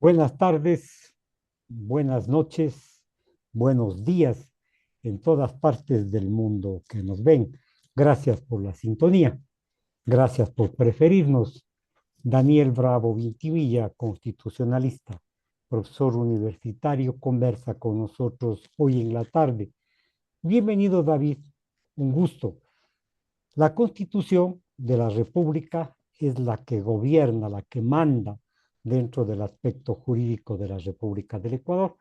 Buenas tardes, buenas noches, buenos días en todas partes del mundo que nos ven. Gracias por la sintonía, gracias por preferirnos. Daniel Bravo Vintimilla, constitucionalista, profesor universitario, conversa con nosotros hoy en la tarde. Bienvenido, David, un gusto. La Constitución de la República es la que gobierna, la que manda dentro del aspecto jurídico de la República del Ecuador,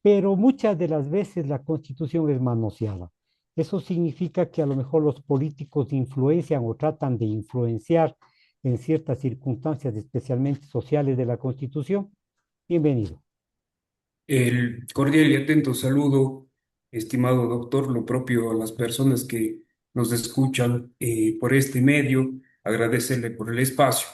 pero muchas de las veces la Constitución es manoseada. Eso significa que a lo mejor los políticos influencian o tratan de influenciar en ciertas circunstancias, especialmente sociales de la Constitución. Bienvenido. El cordial y atento saludo, estimado doctor, lo propio a las personas que nos escuchan por este medio, agradecerle por el espacio.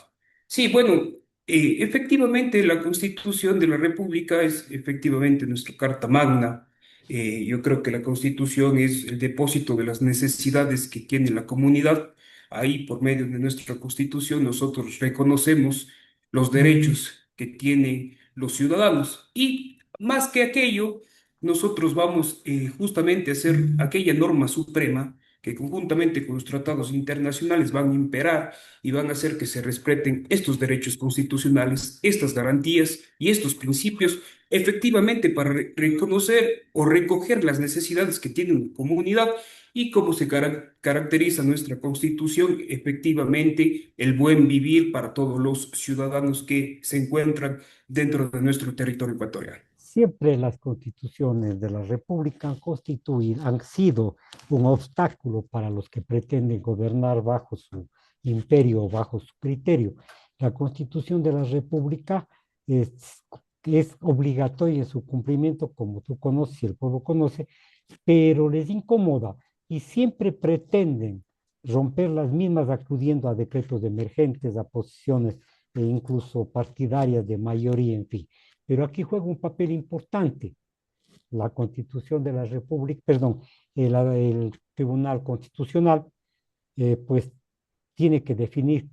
Sí, bueno, efectivamente la Constitución de la República es efectivamente nuestra Carta Magna. Yo creo que la Constitución es el depósito de las necesidades que tiene la comunidad. Ahí, por medio de nuestra Constitución, nosotros reconocemos los derechos que tienen los ciudadanos y más que aquello, nosotros vamos justamente a hacer aquella norma suprema que conjuntamente con los tratados internacionales van a imperar y van a hacer que se respeten estos derechos constitucionales, estas garantías y estos principios, efectivamente para reconocer o recoger las necesidades que tiene una comunidad y cómo se caracteriza nuestra Constitución, efectivamente el buen vivir para todos los ciudadanos que se encuentran dentro de nuestro territorio ecuatoriano. Siempre las constituciones de la República han sido un obstáculo para los que pretenden gobernar bajo su imperio o bajo su criterio. La constitución de la República es, es obligatoria en su cumplimiento, como tú conoces y el pueblo conoce, pero les incomoda y siempre pretenden romper las mismas acudiendo a decretos de emergentes, a posiciones e incluso partidarias de mayoría, en fin. Pero aquí juega un papel importante la Constitución de la República, perdón, el Tribunal Constitucional, pues tiene que definir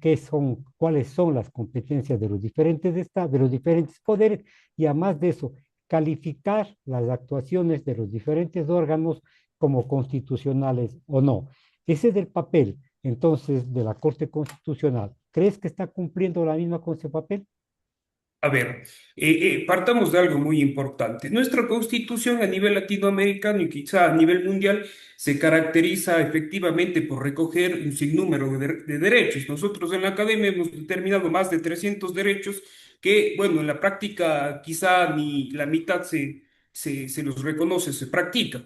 cuáles son las competencias de los diferentes estados, de los diferentes poderes, y además de eso, calificar las actuaciones de los diferentes órganos como constitucionales o no. Ese es el papel, entonces, de la Corte Constitucional. ¿Crees que está cumpliendo la misma con ese papel? A ver, partamos de algo muy importante. Nuestra constitución a nivel latinoamericano y quizá a nivel mundial se caracteriza efectivamente por recoger un sinnúmero de derechos. Nosotros en la academia hemos determinado más de 300 derechos que, bueno, en la práctica quizá ni la mitad se los reconoce, se practica.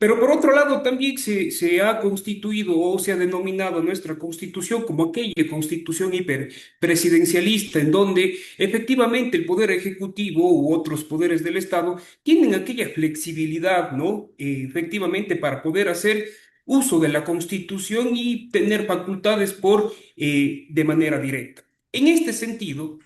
Pero por otro lado, también se ha constituido o se ha denominado nuestra constitución como aquella constitución hiperpresidencialista, en donde efectivamente el poder ejecutivo u otros poderes del Estado tienen aquella flexibilidad, ¿no? Efectivamente, para poder hacer uso de la constitución y tener facultades de manera directa. En este sentido,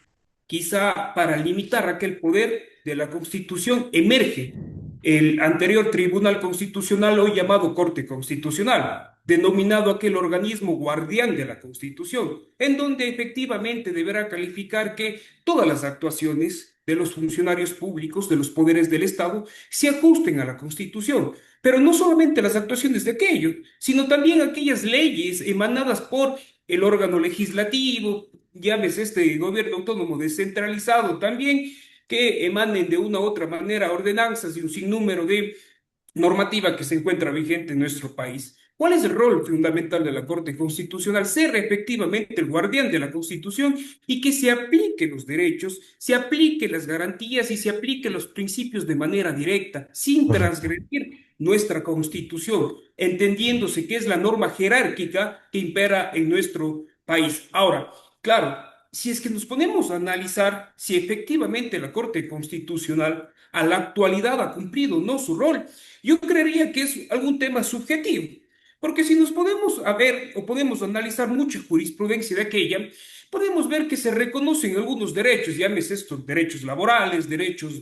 quizá para limitar aquel poder de la constitución emerge el anterior Tribunal Constitucional, hoy llamado Corte Constitucional, denominado aquel organismo guardián de la Constitución, en donde efectivamente deberá calificar que todas las actuaciones de los funcionarios públicos, de los poderes del Estado, se ajusten a la Constitución. Pero no solamente las actuaciones de aquello, sino también aquellas leyes emanadas por el órgano legislativo, llámese este gobierno autónomo descentralizado también, que emanen de una u otra manera ordenanzas y un sinnúmero de normativa que se encuentra vigente en nuestro país. ¿Cuál es el rol fundamental de la Corte Constitucional? Ser efectivamente el guardián de la Constitución y que se apliquen los derechos, se apliquen las garantías y se apliquen los principios de manera directa, sin Correcto. transgredir nuestra Constitución, entendiéndose que es la norma jerárquica que impera en nuestro país. Ahora, claro, si es que nos ponemos a analizar si efectivamente la Corte Constitucional a la actualidad ha cumplido o no su rol, yo creería que es algún tema subjetivo, porque si nos podemos a ver o podemos analizar mucha jurisprudencia de aquella, podemos ver que se reconocen algunos derechos, llámese estos derechos laborales, derechos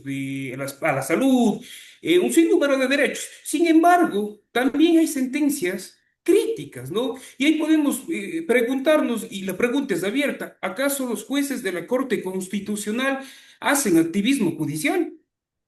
a la salud, un sinnúmero de derechos. Sin embargo, también hay sentencias críticas, ¿no? Y ahí podemos preguntarnos, y la pregunta es abierta, ¿acaso los jueces de la Corte Constitucional hacen activismo judicial?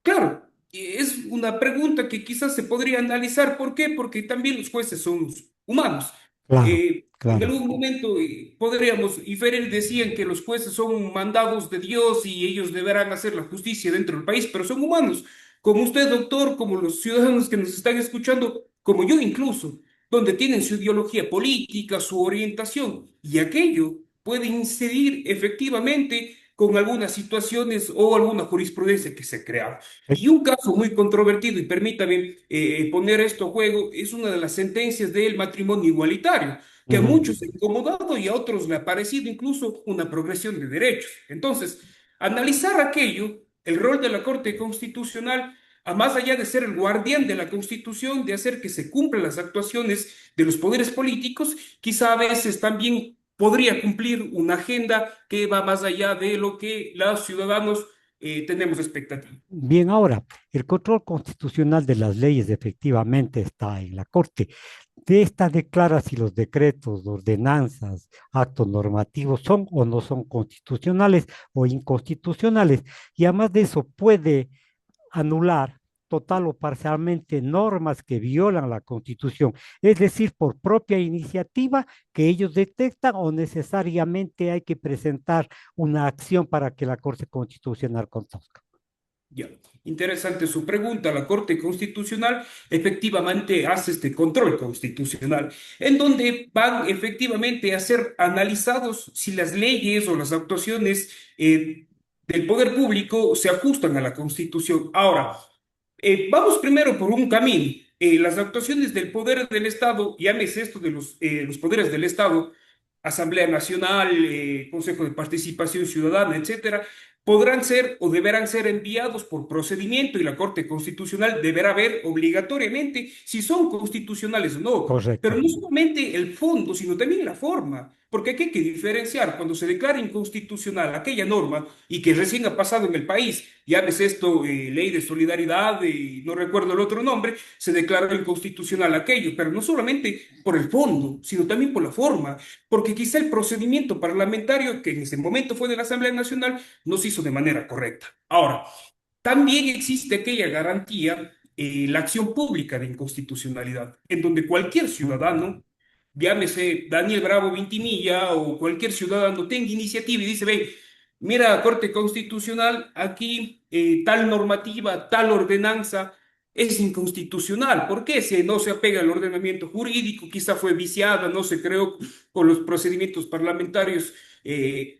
Claro, es una pregunta que quizás se podría analizar. ¿Por qué? Porque también los jueces son humanos. Claro, En claro. algún momento podríamos inferir, decían que los jueces son mandados de Dios y ellos deberán hacer la justicia dentro del país, pero son humanos, como usted, doctor, como los ciudadanos que nos están escuchando, como yo incluso, donde tienen su ideología política, su orientación, y aquello puede incidir efectivamente con algunas situaciones o alguna jurisprudencia que se crea. Eh, Y un caso muy controvertido, y permítame poner esto a juego, es una de las sentencias del matrimonio igualitario, que a ujú. muchos ha incomodado y a otros le ha parecido incluso una progresión de derechos. Entonces, analizar aquello, el rol de la Corte Constitucional, a más allá de ser el guardián de la Constitución, de hacer que se cumplan las actuaciones de los poderes políticos, quizá a veces también podría cumplir una agenda que va más allá de lo que los ciudadanos tenemos expectativa. Bien, ahora, el control constitucional de las leyes efectivamente está en la Corte. De esta declara si los decretos, ordenanzas, actos normativos son o no son constitucionales o inconstitucionales. Y además de eso, puede anular total o parcialmente normas que violan la Constitución, es decir, por propia iniciativa que ellos detectan o necesariamente hay que presentar una acción para que la Corte Constitucional conozca. Ya, interesante su pregunta. La Corte Constitucional efectivamente hace este control constitucional, en donde van efectivamente a ser analizados si las leyes o las actuaciones del poder público se ajustan a la Constitución. Ahora, vamos primero por un camino. Las actuaciones del poder del Estado, llámese esto de los poderes del Estado, Asamblea Nacional, Consejo de Participación Ciudadana, etcétera, podrán ser o deberán ser enviados por procedimiento y la Corte Constitucional deberá ver obligatoriamente si son constitucionales o no. Pero Correcto. no solamente el fondo, sino también la forma, porque aquí hay que diferenciar cuando se declara inconstitucional aquella norma y que recién ha pasado en el país, llámese esto, ley de solidaridad, no recuerdo el otro nombre, se declaró inconstitucional aquello, pero no solamente por el fondo, sino también por la forma, porque quizá el procedimiento parlamentario que en ese momento fue de la Asamblea Nacional no se hizo de manera correcta. Ahora, también existe aquella garantía, la acción pública de inconstitucionalidad, en donde cualquier Mm. ciudadano, llámese Daniel Bravo Vintimilla o cualquier ciudadano, tenga iniciativa y dice, ve, mira, Corte Constitucional, aquí tal normativa, tal ordenanza es inconstitucional. ¿Por qué? Si no se apega al ordenamiento jurídico, quizá fue viciada, no se creó con los procedimientos parlamentarios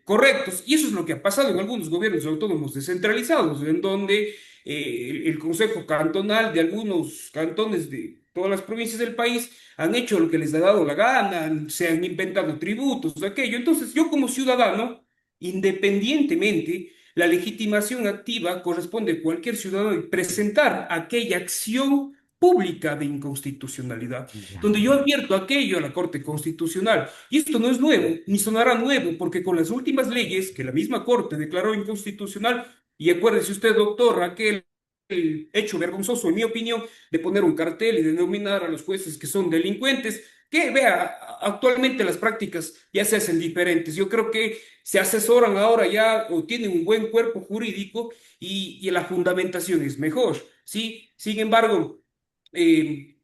correctos. Y eso es lo que ha pasado en algunos gobiernos autónomos descentralizados, en donde el Consejo Cantonal de algunos cantones de todas las provincias del país han hecho lo que les ha dado la gana, se han inventado tributos, aquello. Entonces, yo como ciudadano, independientemente, la legitimación activa corresponde a cualquier ciudadano de presentar aquella acción pública de inconstitucionalidad, Ya. donde yo advierto aquello a la Corte Constitucional. Y esto no es nuevo, ni sonará nuevo, porque con las últimas leyes que la misma Corte declaró inconstitucional, y acuérdese usted, doctor, aquel el hecho vergonzoso, en mi opinión, de poner un cartel y denominar a los jueces que son delincuentes, que vea, actualmente las prácticas ya se hacen diferentes. Yo creo que se asesoran ahora ya o tienen un buen cuerpo jurídico y la fundamentación es mejor, ¿sí? Sin embargo, eh,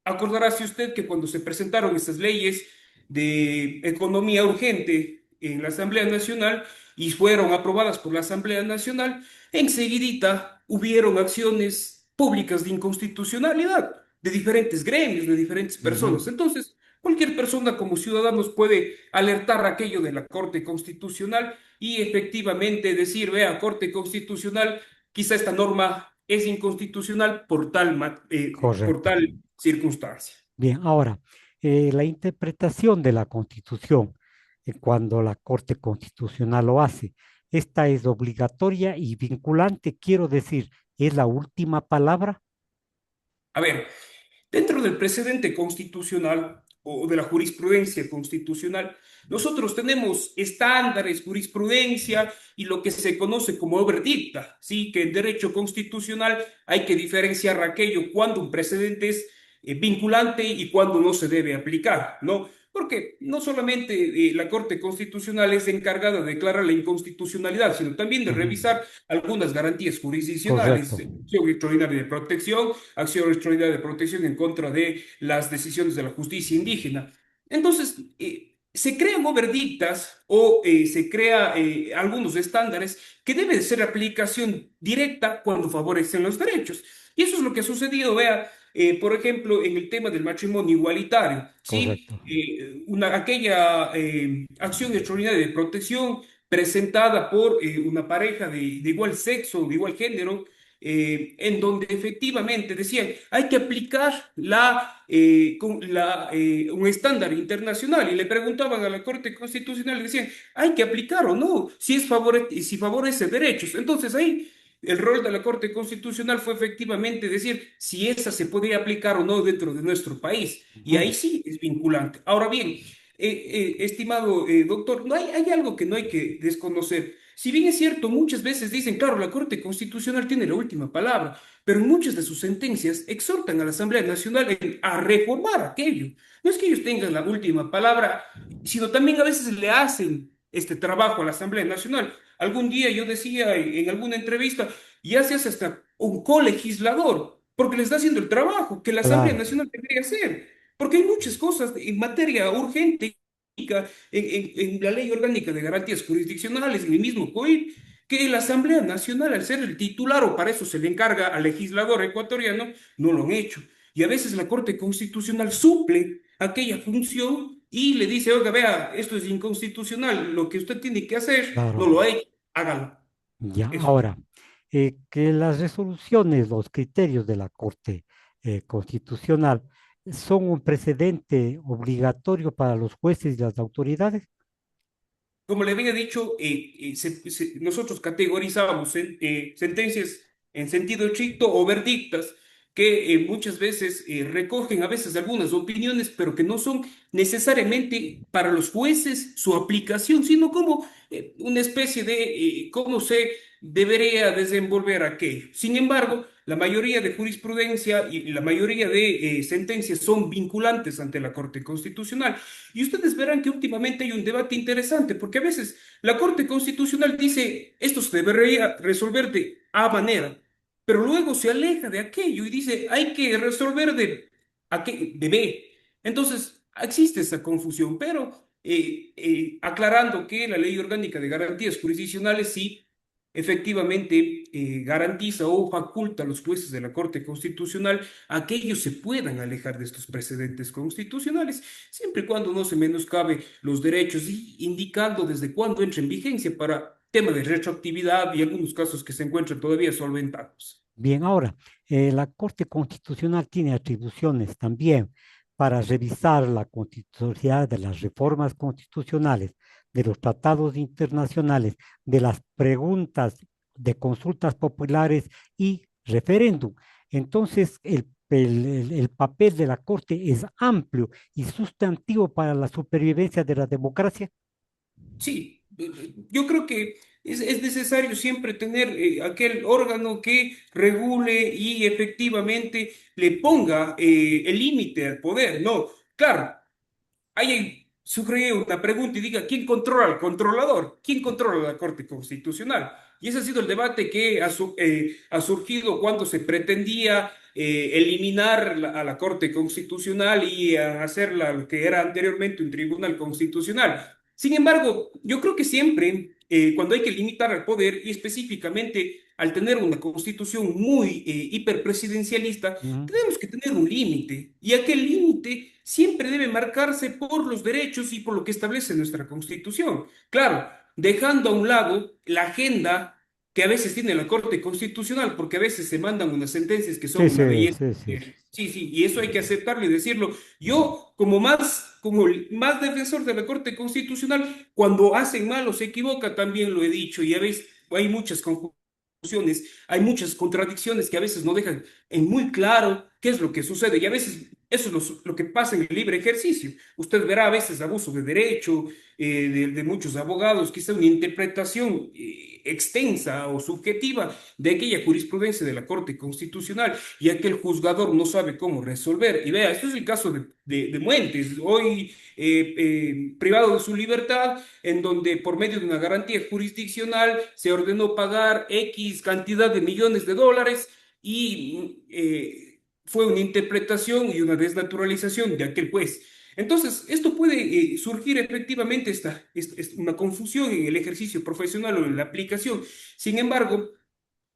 acordaráse usted que cuando se presentaron estas leyes de economía urgente en la Asamblea Nacional y fueron aprobadas por la Asamblea Nacional, enseguidita hubieron acciones públicas de inconstitucionalidad de diferentes gremios, de diferentes Ujú. personas. Entonces, cualquier persona como ciudadanos puede alertar aquello de la Corte Constitucional y efectivamente decir, vea, Corte Constitucional, quizá esta norma es inconstitucional por Correcto. tal circunstancia. Bien, ahora, la interpretación de la Constitución, cuando la Corte Constitucional lo hace, esta es obligatoria y vinculante, quiero decir, es la última palabra. A ver, dentro del precedente constitucional o de la jurisprudencia constitucional, nosotros tenemos estándares, jurisprudencia y lo que se conoce como obra dicta, ¿sí? Que en derecho constitucional hay que diferenciar aquello cuando un precedente es vinculante y cuándo no se debe aplicar, ¿no? Porque no solamente la Corte Constitucional es encargada de declarar la inconstitucionalidad, sino también de Ujú. revisar algunas garantías jurisdiccionales, Correcto. acción extraordinaria de protección, acción extraordinaria de protección en contra de las decisiones de la justicia indígena. Entonces, se crean o verdictas o se crea algunos estándares que deben ser de aplicación directa cuando favorecen los derechos. Y eso es lo que ha sucedido, vea, por ejemplo, en el tema del matrimonio igualitario, ¿sí? Correcto. Aquella acción extraordinaria de protección presentada por una pareja de igual sexo, de igual género, en donde efectivamente decían, hay que aplicar un estándar internacional y le preguntaban a la Corte Constitucional y decían, hay que aplicar o no, si favorece derechos. Entonces ahí el rol de la Corte Constitucional fue efectivamente decir si esa se podía aplicar o no dentro de nuestro país. Y Ujú. ahí sí es vinculante. Ahora bien, estimado doctor, hay algo que no hay que desconocer. Si bien es cierto, muchas veces dicen, claro, la Corte Constitucional tiene la última palabra, pero en muchas de sus sentencias exhortan a la Asamblea Nacional a reformar aquello. No es que ellos tengan la última palabra, sino también a veces le hacen este trabajo a la Asamblea Nacional. Algún día yo decía en alguna entrevista, ya se hace hasta un colegislador, porque le está haciendo el trabajo que la Asamblea Claro. Nacional debería hacer. Porque hay muchas cosas en materia urgente en la Ley Orgánica de Garantías Jurisdiccionales, en el mismo COIP, que la Asamblea Nacional, al ser el titular, o para eso se le encarga al legislador ecuatoriano, no lo han hecho. Y a veces la Corte Constitucional suple aquella función y le dice, oiga, vea, esto es inconstitucional, lo que usted tiene que hacer, no Claro. lo ha hecho, hágalo. Ya, Eso. ahora, que las resoluciones, los criterios de la Corte Constitucional son un precedente obligatorio para los jueces y las autoridades. Como le había dicho, nosotros categorizábamos sentencias en sentido estricto o verdictas que muchas veces recogen a veces algunas opiniones, pero que no son necesariamente para los jueces su aplicación, sino como una especie de cómo se debería desenvolver aquello. Sin embargo, la mayoría de jurisprudencia y la mayoría de sentencias son vinculantes ante la Corte Constitucional. Y ustedes verán que últimamente hay un debate interesante, porque a veces la Corte Constitucional dice, esto se debería resolver de A manera, pero luego se aleja de aquello y dice, hay que resolver de B. Entonces, existe esa confusión, pero aclarando que la Ley Orgánica de Garantías Jurisdiccionales sí efectivamente garantiza o faculta a los jueces de la Corte Constitucional a que ellos se puedan alejar de estos precedentes constitucionales siempre y cuando no se menoscabe los derechos y indicando desde cuándo entra en vigencia para tema de retroactividad y algunos casos que se encuentran todavía solventados. Bien, ahora, la Corte Constitucional tiene atribuciones también para revisar la constitucionalidad de las reformas constitucionales, de los tratados internacionales, de las preguntas de consultas populares y referéndum. Entonces, el papel de la Corte es amplio y sustantivo para la supervivencia de la democracia. Sí, yo creo que es necesario siempre tener aquel órgano que regule y efectivamente le ponga el límite al poder. No, claro, ahí surge una pregunta y diga, ¿quién controla al controlador? ¿Quién controla la Corte Constitucional? Y ese ha sido el debate que ha surgido cuando se pretendía eliminar a la Corte Constitucional y hacerla lo que era anteriormente un tribunal constitucional. Sin embargo, yo creo que siempre, cuando hay que limitar al poder y específicamente al tener una constitución muy hiperpresidencialista, Ujú. tenemos que tener un límite y aquel límite siempre debe marcarse por los derechos y por lo que establece nuestra Constitución. Claro, dejando a un lado la agenda que a veces tiene la Corte Constitucional, porque a veces se mandan unas sentencias que Sí, son una sí, belleza. sí, sí. Sí, sí, y eso hay que aceptarlo y decirlo. Yo, como el más defensor de la Corte Constitucional, cuando hacen mal o se equivoca, también lo he dicho, y a veces hay muchas confusiones, hay muchas contradicciones que a veces no dejan en muy claro qué es lo que sucede, y a veces eso es lo que pasa en el libre ejercicio. Usted verá a veces abuso de derecho de muchos abogados, quizá una interpretación extensa o subjetiva de aquella jurisprudencia de la Corte Constitucional y aquel juzgador no sabe cómo resolver. Y vea, esto es el caso de Muentes, hoy privado de su libertad, en donde por medio de una garantía jurisdiccional se ordenó pagar X cantidad de millones de dólares y fue una interpretación y una desnaturalización de aquel juez. Entonces, esto puede surgir efectivamente una confusión en el ejercicio profesional o en la aplicación. Sin embargo,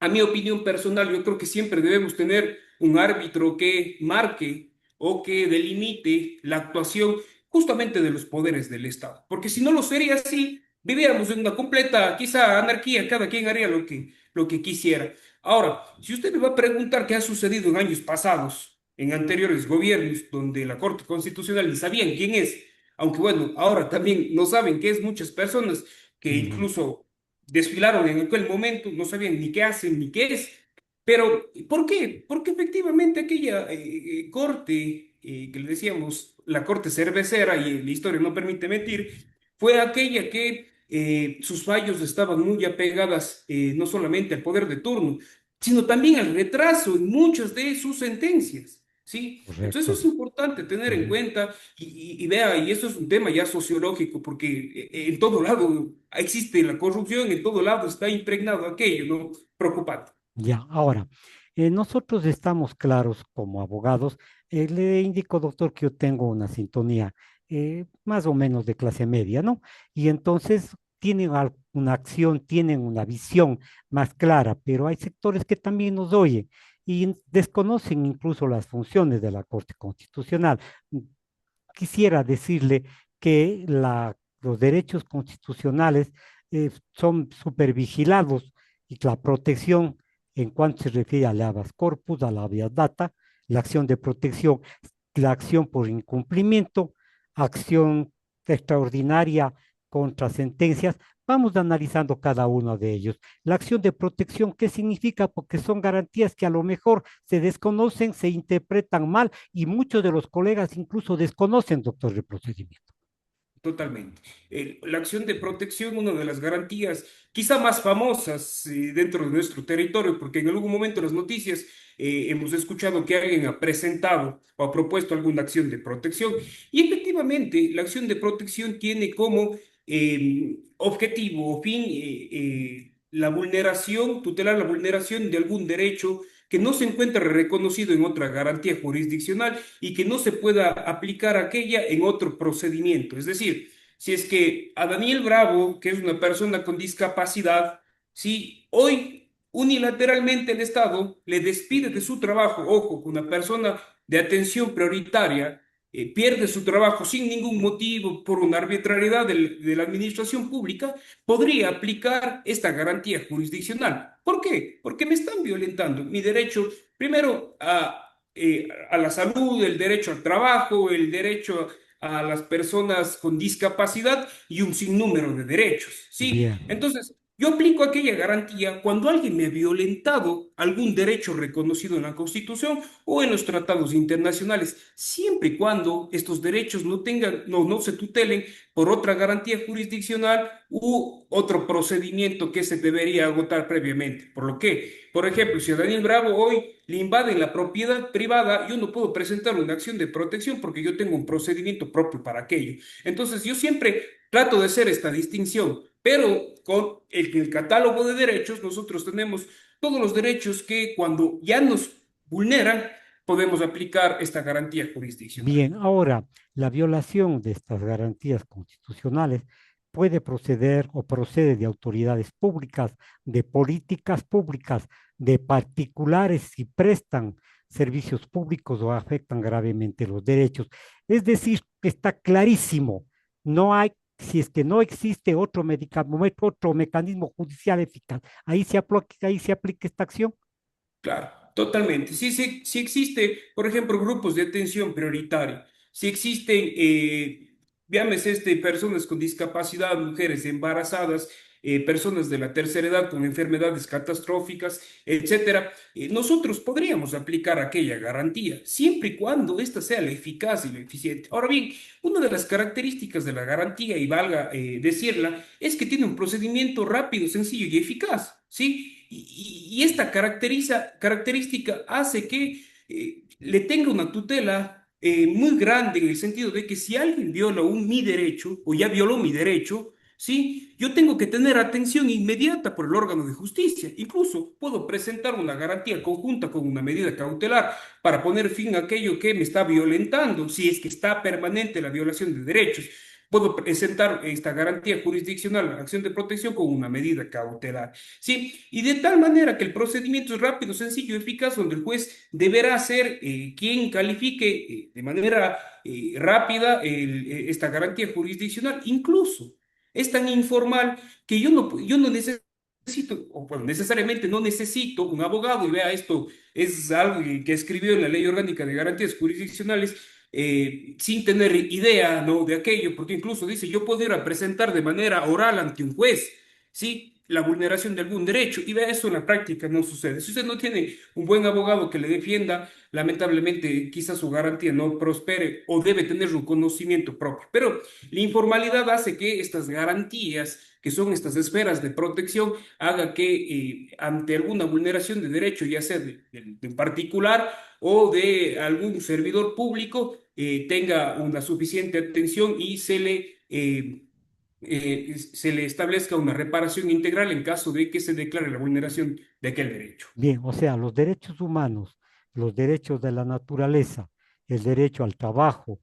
a mi opinión personal, yo creo que siempre debemos tener un árbitro que marque o que delimite la actuación justamente de los poderes del Estado. Porque si no lo sería así, viviéramos en una completa, quizá, anarquía, cada quien haría lo que quisiera. Ahora, si usted me va a preguntar qué ha sucedido en años pasados, en anteriores gobiernos, donde la Corte Constitucional ni sabían quién es, aunque bueno, ahora también no saben qué es muchas personas que Ya. incluso desfilaron en aquel momento, no sabían ni qué hacen ni qué es. Pero, ¿por qué? Porque efectivamente aquella corte, que le decíamos la corte cervecera, y la historia no permite mentir, fue aquella que sus fallos estaban muy apegadas no solamente al poder de turno, sino también al retraso en muchas de sus sentencias. ¿Sí? Entonces eso Correcto. es importante tener en Ujú. cuenta y vea, y eso es un tema ya sociológico, porque en todo lado existe la corrupción, en todo lado está impregnado aquello, ¿no? Preocupante. Ya, ahora, nosotros estamos claros como abogados. Le indico, doctor, que yo tengo una sintonía más o menos de clase media, ¿no? Y entonces tienen una acción, tienen una visión más clara, pero hay sectores que también nos oyen y desconocen incluso las funciones de la Corte Constitucional. Quisiera decirle que los derechos constitucionales son supervigilados y que la protección en cuanto se refiere al habeas corpus, a la habeas data, la acción de protección, la acción por incumplimiento, acción extraordinaria contra sentencias. Vamos analizando cada uno de ellos. La acción de protección, ¿qué significa? Porque son garantías que a lo mejor se desconocen, se interpretan mal y muchos de los colegas incluso desconocen, doctor, el procedimiento. Totalmente. La acción de protección, una de las garantías quizá más famosas dentro de nuestro territorio, porque en algún momento en las noticias hemos escuchado que alguien ha presentado o ha propuesto alguna acción de protección. Y efectivamente, la acción de protección tiene como objetivo o fin la vulneración, tutelar la vulneración de algún derecho que no se encuentra reconocido en otra garantía jurisdiccional y que no se pueda aplicar aquella en otro procedimiento. Es decir, si es que a Daniel Bravo, que es una persona con discapacidad, si hoy unilateralmente el Estado le despide de su trabajo, ojo, una persona de atención prioritaria, pierde su trabajo sin ningún motivo por una arbitrariedad de la administración pública, podría aplicar esta garantía jurisdiccional. ¿Por qué? Porque me están violentando mi derecho, primero, a la salud, el derecho al trabajo, el derecho a las personas con discapacidad y un sinnúmero de derechos, ¿sí? Bien, Entonces, yo aplico aquella garantía cuando alguien me ha violentado algún derecho reconocido en la Constitución o en los tratados internacionales, siempre y cuando estos derechos no se tutelen por otra garantía jurisdiccional u otro procedimiento que se debería agotar previamente. Por lo que, por ejemplo, si a Daniel Bravo hoy le invaden la propiedad privada, yo no puedo presentar una acción de protección porque yo tengo un procedimiento propio para aquello. Entonces, yo siempre trato de hacer esta distinción, pero con el catálogo de derechos nosotros tenemos todos los derechos que cuando ya nos vulneran, podemos aplicar esta garantía jurisdiccional. bien. Ahora, la violación de estas garantías constitucionales puede proceder o procede de autoridades públicas, de políticas públicas, de particulares si prestan servicios públicos o afectan gravemente los derechos. Es decir, está clarísimo, no hay, si es que no existe otro medicamento, otro mecanismo judicial eficaz, ahí se aplica esta acción. Claro, totalmente. Sí, sí, sí existe, por ejemplo, grupos de atención prioritaria. Si existen, llámese personas con discapacidad, mujeres embarazadas, personas de la tercera edad con enfermedades catastróficas, etcétera, nosotros podríamos aplicar aquella garantía, siempre y cuando ésta sea la eficaz y la eficiente. Ahora bien, una de las características de la garantía, y valga decirla, es que tiene un procedimiento rápido, sencillo y eficaz, ¿sí? Y esta característica hace que le tenga una tutela muy grande en el sentido de que si alguien viola mi derecho o ya violó mi derecho, ¿sí? Yo tengo que tener atención inmediata por el órgano de justicia. Incluso puedo presentar una garantía conjunta con una medida cautelar para poner fin a aquello que me está violentando, si es que está permanente la violación de derechos. Puedo presentar esta garantía jurisdiccional, acción de protección con una medida cautelar. ¿Sí? Y de tal manera que el procedimiento es rápido, sencillo, eficaz, donde el juez deberá ser quien califique de manera rápida esta garantía jurisdiccional. Incluso es tan informal que yo no necesito, o bueno, necesariamente no necesito un abogado, y vea, esto es algo que escribió en la Ley Orgánica de Garantías Jurisdiccionales, sin tener idea, ¿no?, de aquello, porque incluso dice, yo puedo ir a presentar de manera oral ante un juez, ¿sí?, la vulneración de algún derecho, y vea, eso en la práctica no sucede. Si usted no tiene un buen abogado que le defienda, lamentablemente quizás su garantía no prospere o debe tener un conocimiento propio. Pero la informalidad hace que estas garantías, que son estas esferas de protección, haga que ante alguna vulneración de derecho, ya sea de un particular o de algún servidor público, tenga una suficiente atención y se le establezca una reparación integral en caso de que se declare la vulneración de aquel derecho. Bien, o sea, los derechos humanos, los derechos de la naturaleza, el derecho al trabajo,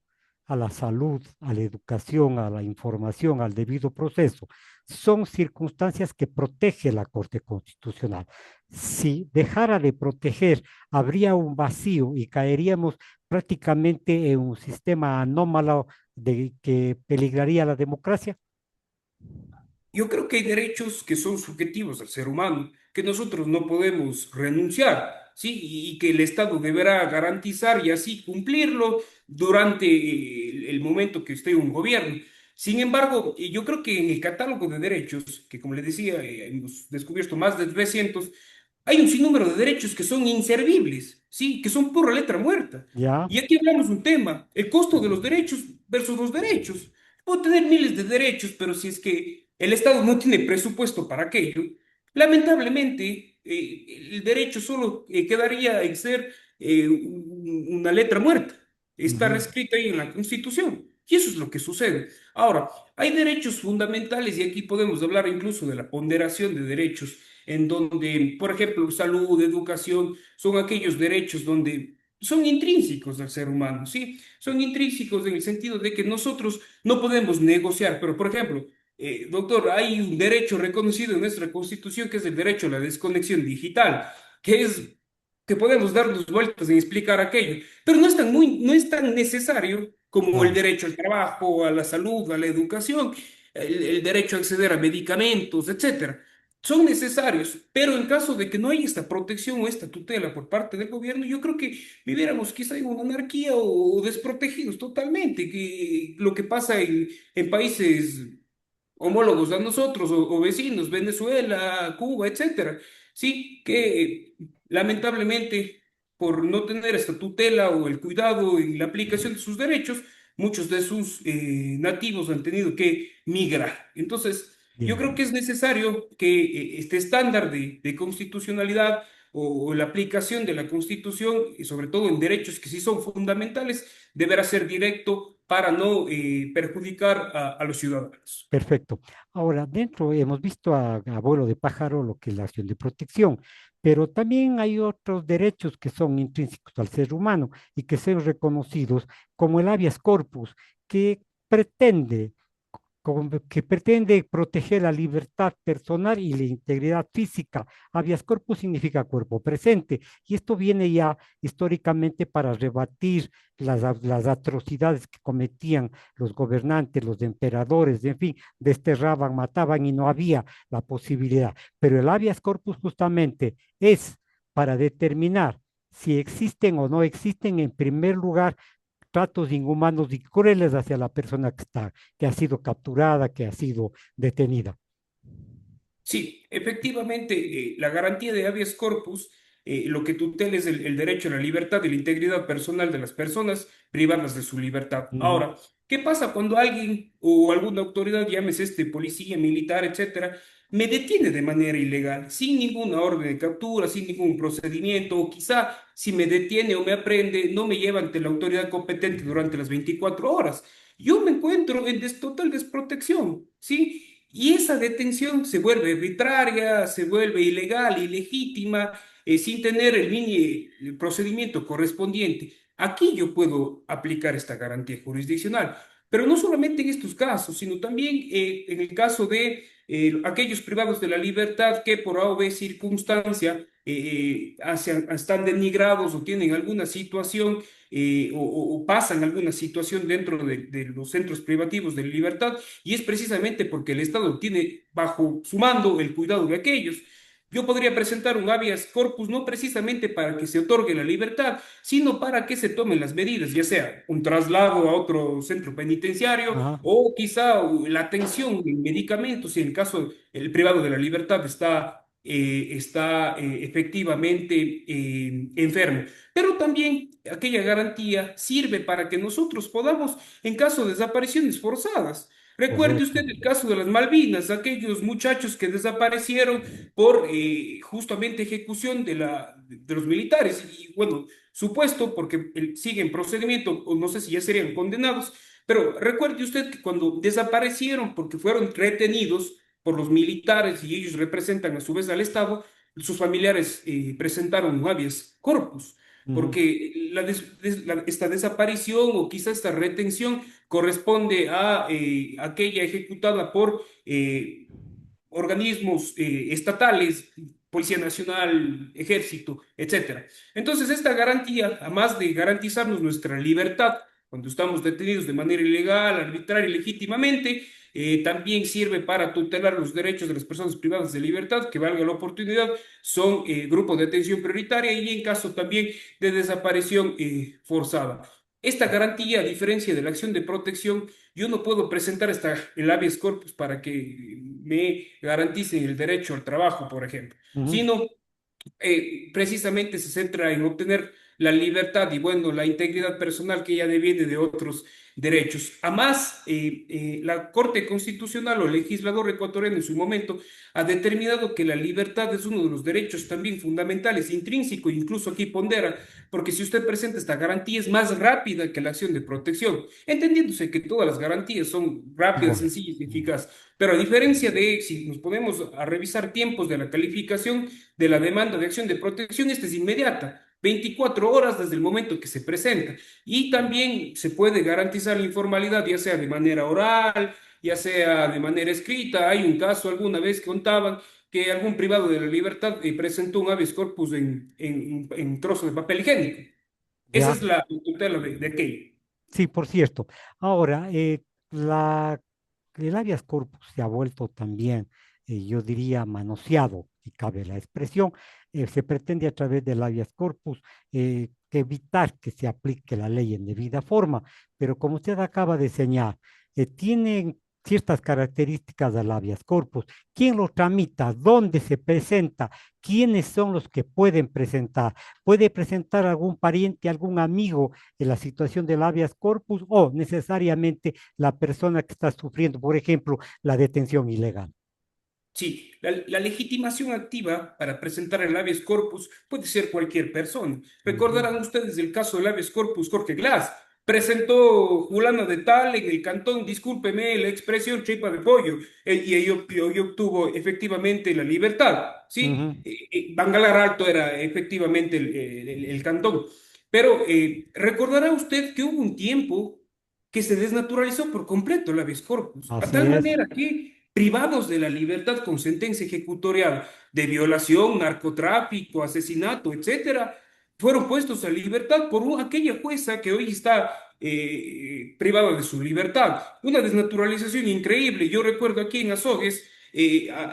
a la salud, a la educación, a la información, al debido proceso, son circunstancias que protege la Corte Constitucional. Si dejara de proteger, habría un vacío y caeríamos prácticamente en un sistema anómalo de que peligraría la democracia. Yo creo que hay derechos que son subjetivos al ser humano, que nosotros no podemos renunciar, ¿sí? Y que el Estado deberá garantizar y así cumplirlo durante el momento que esté un gobierno. Sin embargo, yo creo que en el catálogo de derechos, que como les decía, hemos descubierto más de 300, hay un sinnúmero de derechos que son inservibles, ¿sí? Que son pura letra muerta. ¿Ya? Y aquí hablamos de un tema, el costo de los derechos versus los derechos. Puedo tener miles de derechos, pero si es que el Estado no tiene presupuesto para aquello, lamentablemente el derecho solo quedaría en ser una letra muerta. Está Ujú. escrita ahí en la Constitución. Y eso es lo que sucede. Ahora, hay derechos fundamentales y aquí podemos hablar incluso de la ponderación de derechos, en donde, por ejemplo, salud, educación, son aquellos derechos donde son intrínsecos al ser humano, ¿sí? Son intrínsecos en el sentido de que nosotros no podemos negociar, pero por ejemplo, doctor, hay un derecho reconocido en nuestra Constitución que es el derecho a la desconexión digital, que es que podemos darnos vueltas en explicar aquello, pero no es tan necesario como el Claro. derecho al trabajo, a la salud, a la educación, el derecho a acceder a medicamentos, etcétera. Son necesarios, pero en caso de que no haya esta protección o esta tutela por parte del gobierno, yo creo que viviéramos quizá en una anarquía o desprotegidos totalmente, que lo que pasa en países homólogos a nosotros o vecinos, Venezuela, Cuba, etcétera. Sí, que lamentablemente por no tener esta tutela o el cuidado y la aplicación de sus derechos, muchos de sus nativos han tenido que migrar. Entonces, yo creo Bien. que es necesario que este estándar de constitucionalidad o la aplicación de la Constitución, y sobre todo en derechos que sí son fundamentales, deberá ser directo para no perjudicar a los ciudadanos. Perfecto. Ahora, dentro hemos visto a vuelo de pájaro lo que es la acción de protección, pero también hay otros derechos que son intrínsecos al ser humano y que son reconocidos como el habeas corpus, que pretende que pretende proteger la libertad personal y la integridad física. Habeas corpus significa cuerpo presente, y esto viene ya históricamente para rebatir las atrocidades que cometían los gobernantes, los emperadores, en fin, desterraban, mataban y no había la posibilidad. Pero el habeas corpus justamente es para determinar si existen o no existen, en primer lugar, tratos inhumanos y crueles hacia la persona que ha sido capturada, que ha sido detenida. Sí, efectivamente, la garantía de habeas corpus, lo que tutela es el derecho a la libertad y la integridad personal de las personas privadas de su libertad. Ujú. Ahora, ¿qué pasa cuando alguien o alguna autoridad, llámese policía, militar, etcétera, me detiene de manera ilegal, sin ninguna orden de captura, sin ningún procedimiento, o quizá si me detiene o me aprende, no me lleva ante la autoridad competente durante las 24 horas? Yo me encuentro en total desprotección, ¿sí? Y esa detención se vuelve arbitraria, se vuelve ilegal, ilegítima, sin tener el procedimiento correspondiente. Aquí yo puedo aplicar esta garantía jurisdiccional, pero no solamente en estos casos, sino también en el caso de aquellos privados de la libertad que por A o B circunstancia están denigrados o tienen alguna situación o pasan alguna situación dentro de los centros privativos de libertad, y es precisamente porque el Estado tiene bajo su mando el cuidado de aquellos. Yo podría presentar un habeas corpus no precisamente para que se otorgue la libertad, sino para que se tomen las medidas, ya sea un traslado a otro centro penitenciario Ajá, o quizá la atención en medicamentos, si en el caso el privado de la libertad está efectivamente enfermo. Pero también aquella garantía sirve para que nosotros podamos, en caso de desapariciones forzadas, recuerde usted correcto. el caso de las Malvinas, aquellos muchachos que desaparecieron por justamente ejecución de los militares. Y bueno, supuesto, porque siguen procedimiento, o no sé si ya serían condenados, pero recuerde usted que cuando desaparecieron porque fueron retenidos por los militares y ellos representan a su vez al Estado, sus familiares presentaron un habeas corpus, Ujú. porque esta desaparición o quizá esta retención corresponde a aquella ejecutada por organismos estatales, Policía Nacional, Ejército, etcétera. Entonces, esta garantía, además de garantizarnos nuestra libertad cuando estamos detenidos de manera ilegal, arbitraria y legítimamente, también sirve para tutelar los derechos de las personas privadas de libertad, que valga la oportunidad, son grupos de atención prioritaria y en caso también de desaparición forzada. Esta garantía, a diferencia de la acción de protección, yo no puedo presentar el habeas corpus para que me garanticen el derecho al trabajo, por ejemplo, Ujú. sino precisamente se centra en obtener la libertad y, bueno, la integridad personal que ya deviene de otros derechos. Además, la Corte Constitucional o el legislador ecuatoriano en su momento ha determinado que la libertad es uno de los derechos también fundamentales, intrínseco, incluso aquí pondera, porque si usted presenta esta garantía es más rápida que la acción de protección, entendiéndose que todas las garantías son rápidas, Igual. sencillas y eficaces. Pero a diferencia de si nos ponemos a revisar tiempos de la calificación de la demanda de acción de protección, esta es inmediata, 24 horas desde el momento que se presenta. Y también se puede garantizar la informalidad, ya sea de manera oral, ya sea de manera escrita. Hay un caso alguna vez que contaban que algún privado de la libertad presentó un habeas corpus en trozos de papel higiénico. Esa Ya. es la tutela de aquello. Sí, por cierto. Ahora, la, el habeas corpus se ha vuelto también, yo diría, manoseado, si cabe la expresión. Se pretende a través del habeas corpus evitar que se aplique la ley en debida forma, pero como usted acaba de señalar, tienen ciertas características del habeas corpus. ¿Quién lo tramita? ¿Dónde se presenta? ¿Quiénes son los que pueden presentar? ¿Puede presentar algún pariente, algún amigo en la situación del habeas corpus o necesariamente la persona que está sufriendo, por ejemplo, la detención ilegal? Sí, la legitimación activa para presentar el habeas corpus puede ser cualquier persona. Ujú, Recordarán ustedes el caso del habeas corpus Jorge Glass. Presentó fulano de tal en el cantón, discúlpeme la expresión, tripa de pollo, y ahí obtuvo efectivamente la libertad. ujú, Sí, Bangalar Alto era efectivamente el cantón. Pero recordará usted que hubo un tiempo que se desnaturalizó por completo el habeas corpus, a así tal es, manera que privados de la libertad con sentencia ejecutorial de violación, narcotráfico, asesinato, etcétera, fueron puestos a libertad por aquella jueza que hoy está privada de su libertad. Una desnaturalización increíble. Yo recuerdo aquí en Azogues,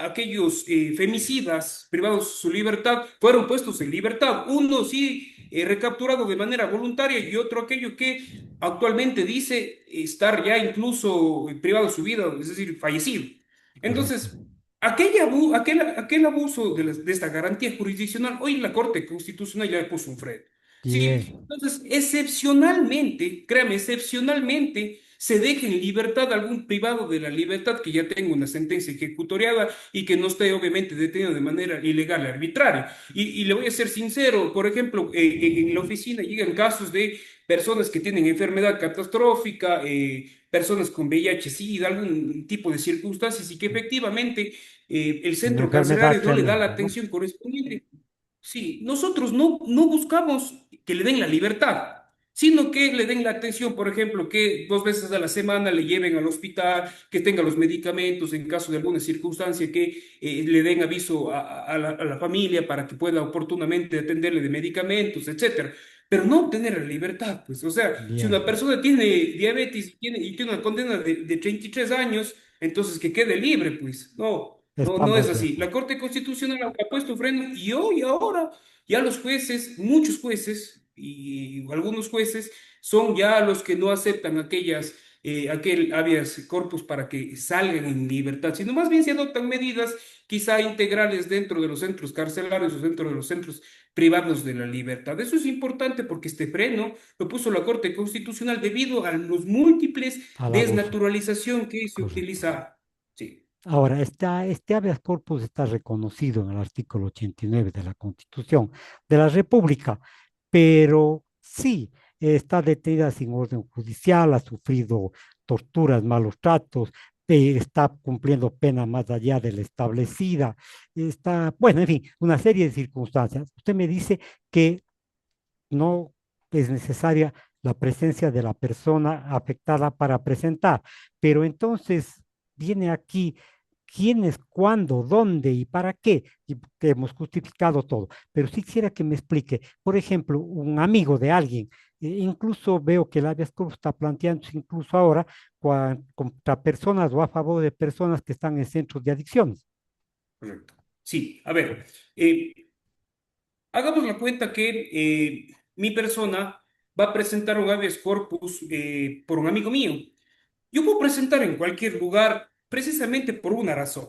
aquellos femicidas privados de su libertad fueron puestos en libertad. Uno sí recapturado de manera voluntaria y otro aquello que actualmente dice estar ya incluso privado de su vida, es decir, fallecido. correcto. Entonces, aquel abuso de esta garantía jurisdiccional, hoy la Corte Constitucional ya le puso un freno. Sí, Bien, entonces, excepcionalmente, créame, excepcionalmente, se deje en libertad a algún privado de la libertad que ya tenga una sentencia ejecutoriada y que no esté obviamente detenido de manera ilegal y arbitraria. Y le voy a ser sincero, por ejemplo, en la oficina llegan casos de personas que tienen enfermedad catastrófica, personas con VIH, SIDA, algún tipo de circunstancias y que efectivamente el una centro enfermedad carcelario no le da la tremenda, ¿no? atención correspondiente. Sí, nosotros no buscamos que le den la libertad, sino que le den la atención, por ejemplo, que 2 veces a la semana le lleven al hospital, que tenga los medicamentos en caso de alguna circunstancia, que le den aviso a la familia para que pueda oportunamente atenderle de medicamentos, etcétera. Pero no tener la libertad, pues, o sea, si una Bien, persona tiene diabetes y tiene una condena de 33 años, entonces que quede libre, pues, no. No, no es estamos de así. La acuerdo. Corte Constitucional ha puesto freno y hoy, ahora, ya los jueces, muchos jueces y algunos jueces son ya los que no aceptan aquel habeas corpus para que salgan en libertad, sino más bien se adoptan medidas quizá integrales dentro de los centros carcelarios o dentro de los centros privados de la libertad. Eso es importante porque este freno lo puso la Corte Constitucional debido a los múltiples Al abuso, desnaturalización que se correcto. utiliza. Sí. Ahora, este habeas corpus está reconocido en el artículo 89 de la Constitución de la República, pero sí, está detenida sin orden judicial, ha sufrido torturas, malos tratos, está cumpliendo pena más allá de la establecida, está, bueno, en fin, una serie de circunstancias. Usted me dice que no es necesaria la presencia de la persona afectada para presentar, pero entonces viene aquí quiénes, cuándo, dónde y para qué, y que hemos justificado todo. Pero sí quisiera que me explique, por ejemplo, un amigo de alguien, incluso veo que el habeas corpus está planteándose incluso ahora contra personas o a favor de personas que están en centros de adicciones. Correcto. Sí, a ver, hagamos la cuenta que mi persona va a presentar un habeas corpus por un amigo mío. Yo puedo presentar en cualquier lugar precisamente por una razón.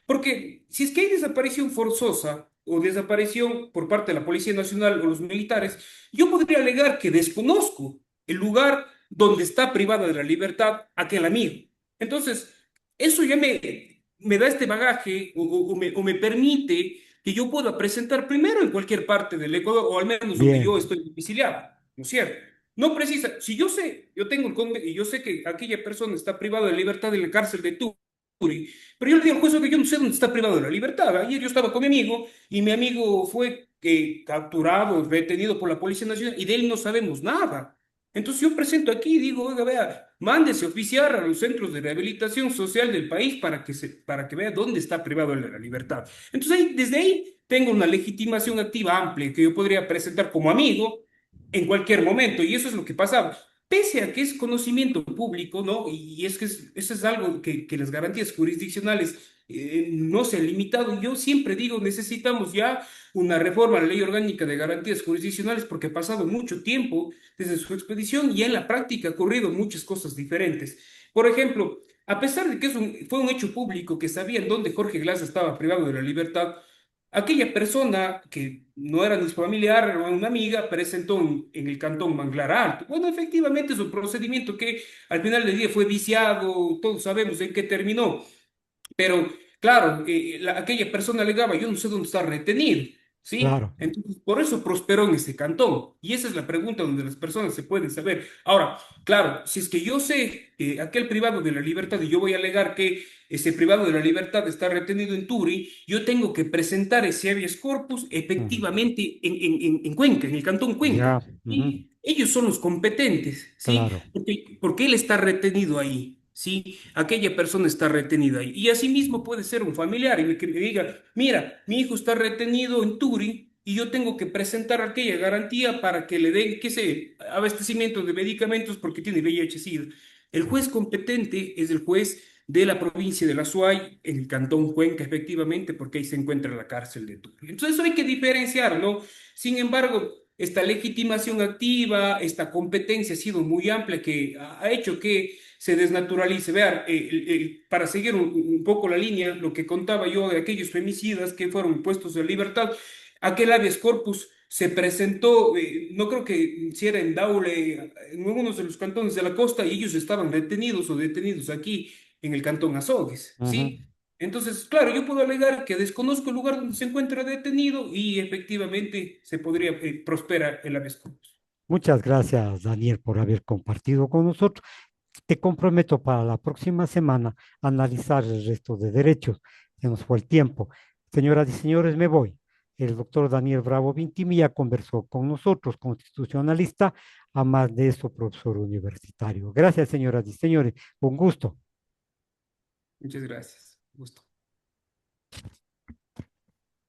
Porque si es que hay desaparición forzosa o desaparición por parte de la Policía Nacional o los militares, yo podría alegar que desconozco el lugar donde está privada de la libertad aquel amigo. Entonces, eso ya me da este bagaje o me permite que yo pueda presentar primero en cualquier parte del Ecuador o al menos donde yo Bien, estoy domiciliado, ¿no es cierto? No precisa, si yo sé, yo tengo el conde y yo sé que aquella persona está privada de libertad en la cárcel de Turi, pero yo le digo al juez que yo no sé dónde está privado de la libertad. Ayer yo estaba con mi amigo y mi amigo fue capturado, retenido por la Policía Nacional y de él no sabemos nada. Entonces yo presento aquí y digo, oiga, vea, mándese oficiar a los centros de rehabilitación social del país para que vea dónde está privado de la libertad. Entonces desde ahí tengo una legitimación activa amplia que yo podría presentar como amigo en cualquier momento y eso es lo que pasaba pese a que es conocimiento público, ¿no? Y es que eso es algo que las garantías jurisdiccionales no se han limitado. Yo siempre digo, necesitamos ya una reforma a la ley orgánica de garantías jurisdiccionales porque ha pasado mucho tiempo desde su expedición y en la práctica ha ocurrido muchas cosas diferentes. Por ejemplo, a pesar de que fue un hecho público que sabían dónde Jorge Glass estaba privado de la libertad, aquella persona que no era ni su familiar, era una amiga, presentó en el cantón Manglar Alto. Bueno, efectivamente es un procedimiento que al final del día fue viciado, todos sabemos en qué terminó. Pero, claro, aquella persona alegaba, yo no sé dónde está retenido, ¿sí? claro. Entonces, por eso prosperó en ese cantón. Y esa es la pregunta donde las personas se pueden saber. Ahora, claro, si es que yo sé que aquel privado de la libertad y yo voy a alegar que ese privado de la libertad está retenido en Turi, yo tengo que presentar ese habeas corpus Ujú. efectivamente en Cuenca, en el cantón Cuenca. Ya, ujú, Y ellos son los competentes, ¿sí? claro, Porque él está retenido ahí, ¿sí? Aquella persona está retenida ahí. Y asimismo puede ser un familiar y que me diga, mira, mi hijo está retenido en Turi y yo tengo que presentar aquella garantía para que le den, qué sé, abastecimiento de medicamentos porque tiene VIH-Sida. El juez competente es el juez de la provincia de la Suay, en el cantón Cuenca, efectivamente, porque ahí se encuentra la cárcel de Turi. Entonces eso hay que diferenciarlo. Sin embargo, esta legitimación activa, esta competencia ha sido muy amplia que ha hecho que se desnaturalice. Vean, para seguir un poco la línea, lo que contaba yo de aquellos femicidas que fueron puestos en libertad, aquel habeas corpus se presentó, no creo que si era en Daule, en uno de los cantones de la costa, y ellos estaban retenidos o detenidos aquí en el cantón Azogues, Ujú. ¿sí? Entonces, claro, yo puedo alegar que desconozco el lugar donde se encuentra detenido y efectivamente se podría, prospera el habeas corpus. Muchas gracias, Daniel, por haber compartido con nosotros. Te comprometo para la próxima semana a analizar el resto de derechos. Se nos fue el tiempo. Señoras y señores, me voy. El doctor Daniel Bravo Vintimilla conversó con nosotros, constitucionalista, a más de eso, profesor universitario. Gracias, señoras y señores. Un gusto. Muchas gracias. Gusto.